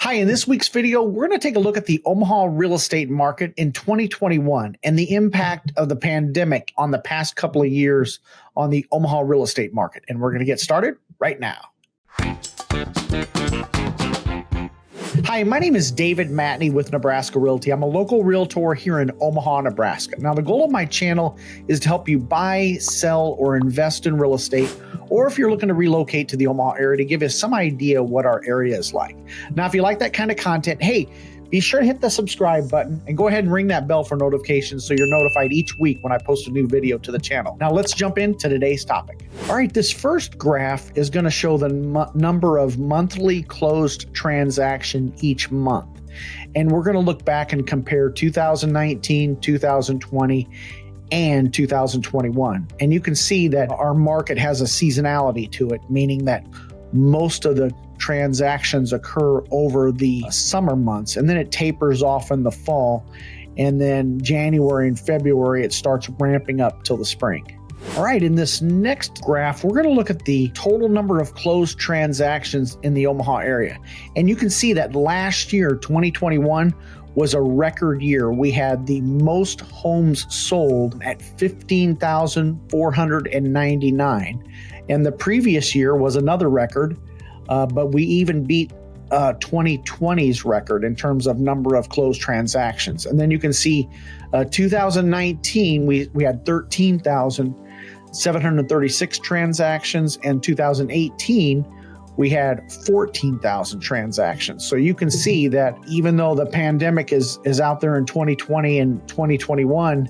Hi, in this week's video, we're going to take a look at the Omaha real estate market in 2021 and the impact of the pandemic on the past couple of years on the Omaha real estate market. And we're going to get started right now. Hi, my name is David Matney with Nebraska Realty. I'm a local realtor here in Omaha, Nebraska. Now, the goal of my channel is to help you buy, sell, or invest in real estate, or if you're looking to relocate to the Omaha area, to give you some idea what our area is like. Now, if you like that kind of content, hey, be sure to hit the subscribe button and go ahead and ring that bell for notifications so you're notified each week when I post a new video to the channel. Now let's jump into today's topic. All right, this first graph is going to show the number of monthly closed transaction each month. And we're going to look back and compare 2019, 2020, and 2021. And you can see that our market has a seasonality to it, meaning that most of the transactions occur over the summer months, and then it tapers off in the fall, and then January and February it starts ramping up till the spring. All right, in this next graph, we're going to look at the total number of closed transactions in the Omaha area. And you can see that last year, 2021, was a record year. We had the most homes sold at 15,499. And the previous year was another record, but we even beat 2020's record in terms of number of closed transactions. And then you can see 2019, we had 13,736 transactions, and 2018, we had 14,000 transactions. So you can see that even though the pandemic is out there in 2020 and 2021,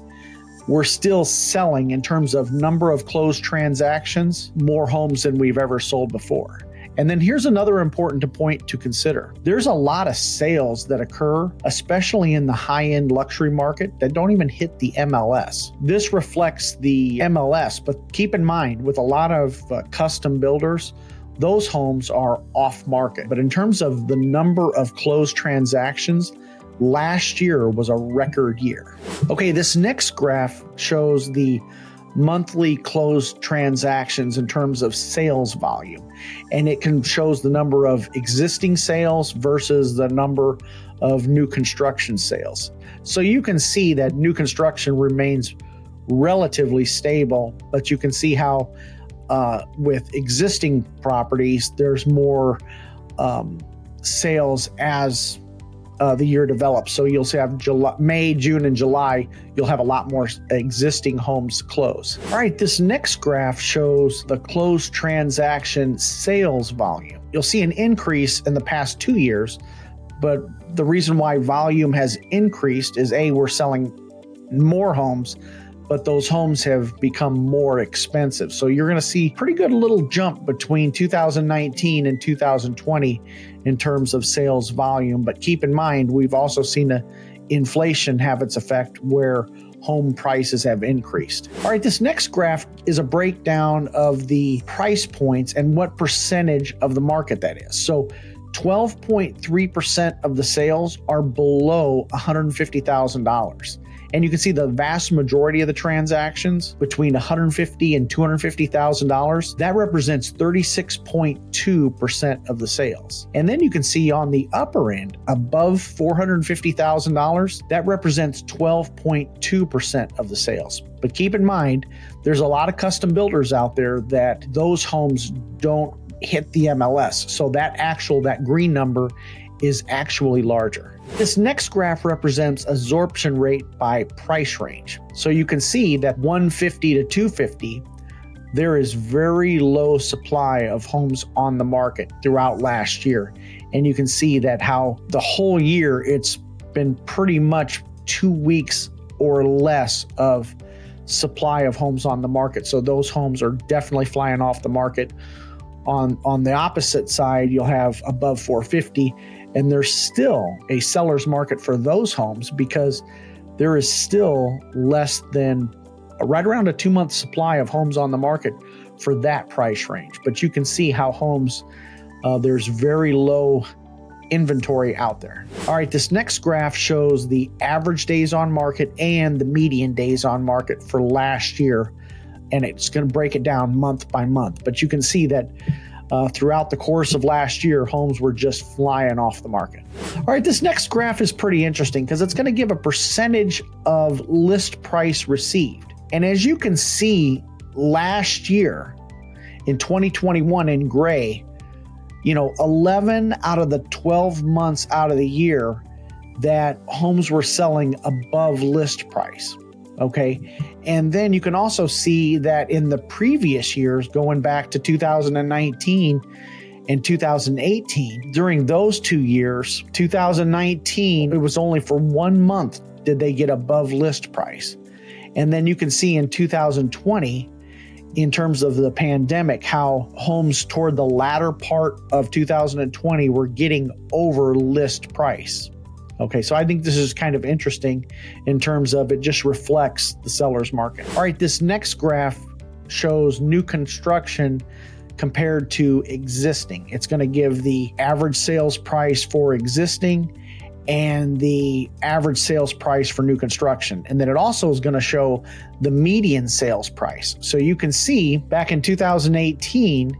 we're still selling, in terms of number of closed transactions, more homes than we've ever sold before. And then here's another important point to consider. There's a lot of sales that occur, especially in the high-end luxury market, that don't even hit the MLS. This reflects the MLS, but keep in mind, with a lot of custom builders, those homes are off market. But in terms of the number of closed transactions, last year was a record year. Okay, this next graph shows the monthly closed transactions in terms of sales volume. And it shows the number of existing sales versus the number of new construction sales. So you can see that new construction remains relatively stable, but you can see how with existing properties, there's more sales as the year develops. So you'll have May, June, and July, you'll have a lot more existing homes close. All right, this next graph shows the closed transaction sales volume. You'll see an increase in the past 2 years, but the reason why volume has increased is we're selling more homes, but those homes have become more expensive. So you're going to see pretty good little jump between 2019 and 2020 in terms of sales volume. But keep in mind, we've also seen inflation have its effect where home prices have increased. All right, this next graph is a breakdown of the price points and what percentage of the market that is. So 12.3% of the sales are below $150,000. And you can see the vast majority of the transactions between $150,000 and $250,000, that represents 36.2% of the sales. And then you can see on the upper end, above $450,000, that represents 12.2% of the sales. But keep in mind, there's a lot of custom builders out there that those homes don't hit the MLS. So that green number is actually larger. This next graph represents absorption rate by price range. So you can see that 150 to 250, there is very low supply of homes on the market throughout last year. And you can see that how the whole year it's been pretty much 2 weeks or less of supply of homes on the market. So those homes are definitely flying off the market. On the opposite side, you'll have above 450, and there's still a seller's market for those homes because there is still less than right around a 2-month supply of homes on the market for that price range. But you can see how homes, there's very low inventory out there. All right, this next graph shows the average days on market and the median days on market for last year. And it's going to break it down month by month. But you can see that throughout the course of last year, homes were just flying off the market. All right, this next graph is pretty interesting because it's going to give a percentage of list price received. And as you can see, last year in 2021 in gray, 11 out of the 12 months out of the year that homes were selling above list price. Okay. And then you can also see that in the previous years, going back to 2019 and 2018, during those 2 years, 2019, it was only for 1 month did they get above list price. And then you can see in 2020, in terms of the pandemic, how homes toward the latter part of 2020 were getting over list price. Okay, so I think this is kind of interesting in terms of it just reflects the seller's market. All right, this next graph shows new construction compared to existing. It's going to give the average sales price for existing and the average sales price for new construction. And then it also is going to show the median sales price. So you can see back in 2018,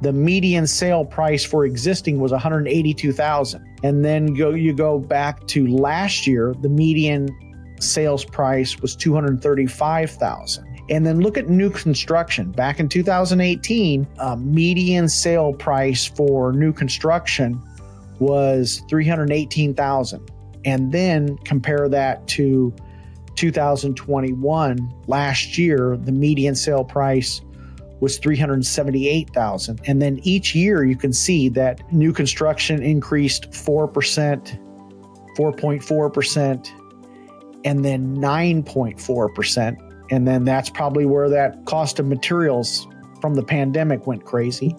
the median sale price for existing was $182,000. And then you go back to last year, the median sales price was $235,000. And then look at new construction. Back in 2018, median sale price for new construction was $318,000. And then compare that to 2021, last year, the median sale price was $378,000. And then each year you can see that new construction increased 4%, 4.4%, and then 9.4%. And then that's probably where that cost of materials from the pandemic went crazy.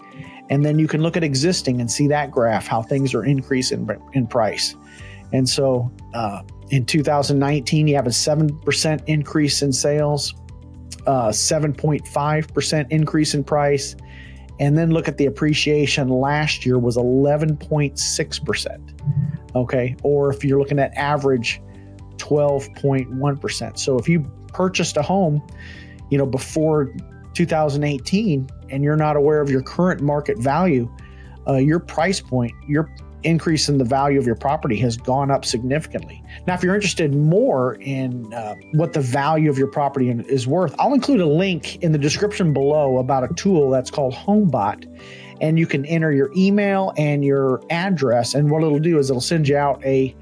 And then you can look at existing and see that graph, how things are increasing in price. And so in 2019, you have a 7% increase in sales, 7.5% increase in price. And then look at the appreciation last year was 11.6%. Okay. Or if you're looking at average, 12.1%. So if you purchased a home, before 2018 and you're not aware of your current market value, your price point, your increase in the value of your property has gone up significantly. Now, if you're interested more in what the value of your property is worth, I'll include a link in the description below about a tool that's called HomeBot. And you can enter your email and your address. And what it'll do is it'll send you out an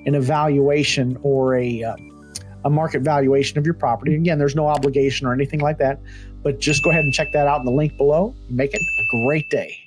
evaluation or a market valuation of your property. Again, there's no obligation or anything like that, but just go ahead and check that out in the link below. Make it a great day.